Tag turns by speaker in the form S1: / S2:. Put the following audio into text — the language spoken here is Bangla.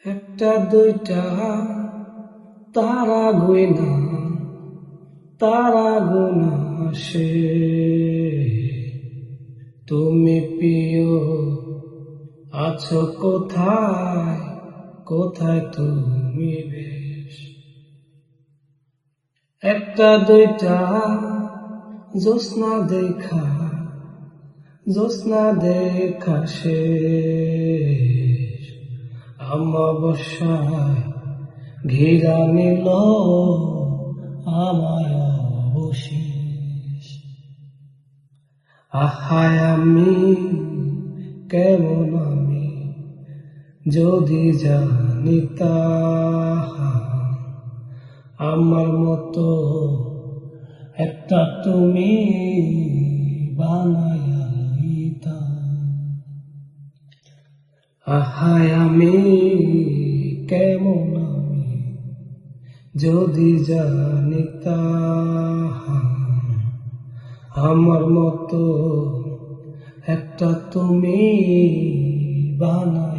S1: একটা দুইটা তারা গোনা সে তুমি প্রিয় আছো কোথায় কোথায় তুমি বেশ। একটা দুইটা জ্যোৎস্না দেখা শেষ অমাবস্যায় ঘিরা নিল আমায় অবশেষ। আহায় আমি কেমন আমি যদি জানিতাম আমার মতো একটা তুমি বানাইয়া লইতা। আহায় আমি কেমন আমি যদি জানিতাম আমার মতো একটা তুমি বানাইয়া